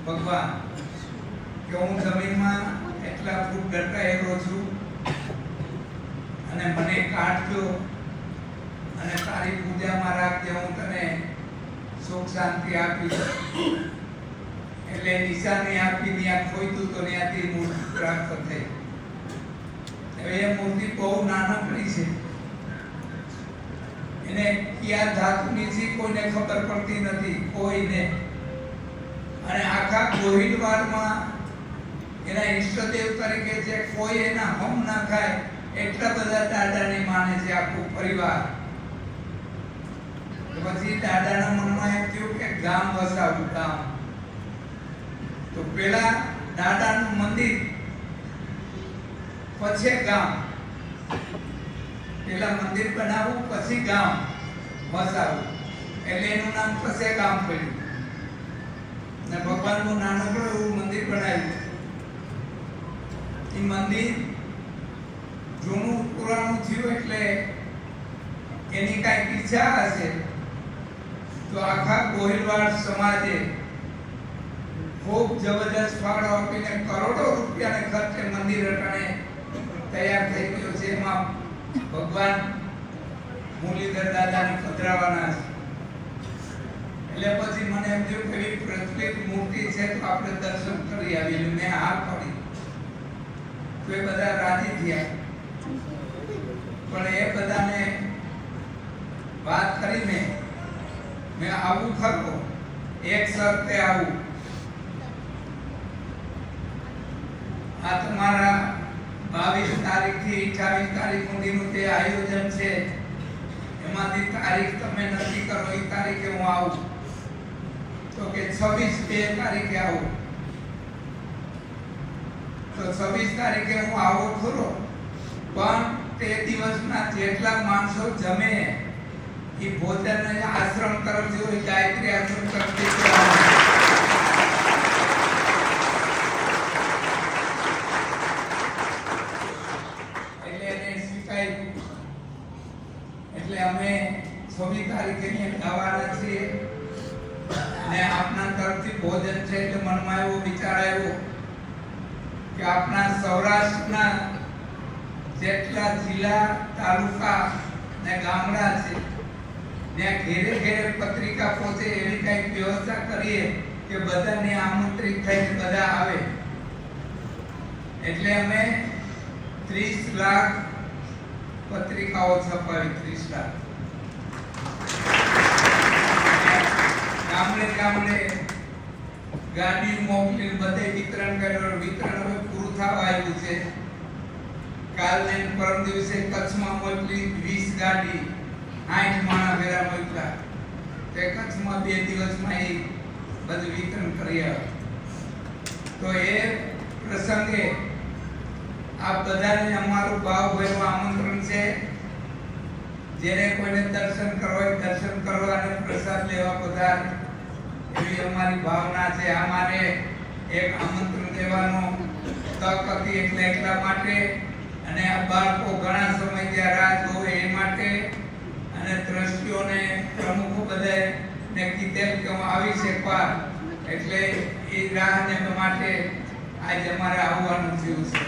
ભગવાન કે હું જમીનમાં એટલા ફૂટ દટાયેલો છું અને મને કાઢજો અને તારી પૂજામાં રાખજે, હું તને સુખ શાંતિ આપીશ. એટલે નિશાની આપી ત્યાં ખોઈતું તો ત્યાંથી મૂર્તિ પ્રાપ્ત થઈ. હવે એ મૂર્તિ બહુ નાનકડી છે, એને ક્યાં ધાતુની છે કોઈને ખબર પડતી નથી, કોઈને. અને આખા ગોહિલવાડમાં એના ઈષ્ટદેવ તરીકે છે, કોઈ એના હમ ના ખાય એટલા બધા દાદાને માને છે આખું પરિવાર. પછી દાદાના મનમાં એમ થયું કે ગામ વસાવું, ગામ. તો પેલા દાદાનું મંદિર, પછી ગામ. પેલા મંદિર બનાવવું, પછી ગામ વસાવું, એટલે એનું નામ પછી ગામ પડ્યું. ને ભગવાનનું નાનકડું એવું મંદિર બનાવ્યું. એ મંદિર જૂનું પુરાણું થયું એટલે એની કાંઈક ઈચ્છા હશે તો આખા ગોહિલવાડ સમાજે ખૂબ જબરજસ્ત ફાળો આપીને કરોડો રૂપિયાને ખર્ચે મંદિર અટાણે તૈયાર થઈ ગયો છે. એમાં ભગવાન મુરલીધર દાદાને પધરાવાના છે. એટલે પછી મને એમ થયું કે પ્રચલિત મૂર્તિ છે તો આપણે દર્શન કરી આવીએ. મેં હા પડી તો એ બધા રાજી થયા. પણ એ બધાને વાત કરીને મેં આવું ખરો, એક શરતે આવું, આ તમારા 22 તારીખથી 28 તારીખ સુધીનું જે આયોજન છે એમાંથી તારીખ તમે નક્કી કરો, એ તારીખે હું આવું. તો કે 26 તારીખે આવું. તો 26 તારીખે હું આવું ખરો, પણ તે દિવસના જેટલા માણસો જમે એ ભોજન આશ્રમ તરફથી હોય, ગાયત્રી આશ્રમ તરફથી એટલે એને સ્વીકાર્યું. એટલે અમે 26 તારીખે ગાવાના છીએ અને આપના તરફથી ભોજન છે. એટલે મનમાં એવો વિચાર આવ્યો કે આપણા સૌરાષ્ટ્રના જેટલા જિલ્લા, તાલુકા ને ગામડા છે ત્યાં ઘેરે ઘેરે પત્રિકા પહોંચે એવી કઈક વ્યવસ્થા કરીએ કે બધાને આમંત્રિત થઈને બધા આવે. એટલે અમે 30 લાખ પત્રિકાઓ છપાવી. 30 લાખ ગામડે ગામડે ગાડી મોકલી બધે વિતરણ કર્યું. વિતરણ હવે પૂરું થવા આવ્યું છે. કાલને પરમ દિવસે કચ્છમાં મોકલી 20 ગાડી, 8 માણા વેરા મોકલા. તે કચ્છમાં 2 દિવસમાં એ બધું વિતરણ કરી આવ્યા. તો એ પ્રસંગે આ બધાને અમારું ભાવભર્યું આમંત્રણ છે. જેને કોઈને દર્શન કરવા હોય દર્શન કરવા અને પ્રસાદ લેવા બધા એવી અમારી ભાવના છે. અમારે એક આમંત્રણ દેવાનો તક હતી એટલે એટલા માટે, અને આ બાળકો ઘણા સમય ત્યાં રાહ જોવે એ માટે, અને દ્રષ્ટિઓને પ્રમુખો બધાને કીધેલ કે હું આવી શકવા, એટલે એ રાહને માટે આજે અમારે આવવાનું થયું છે.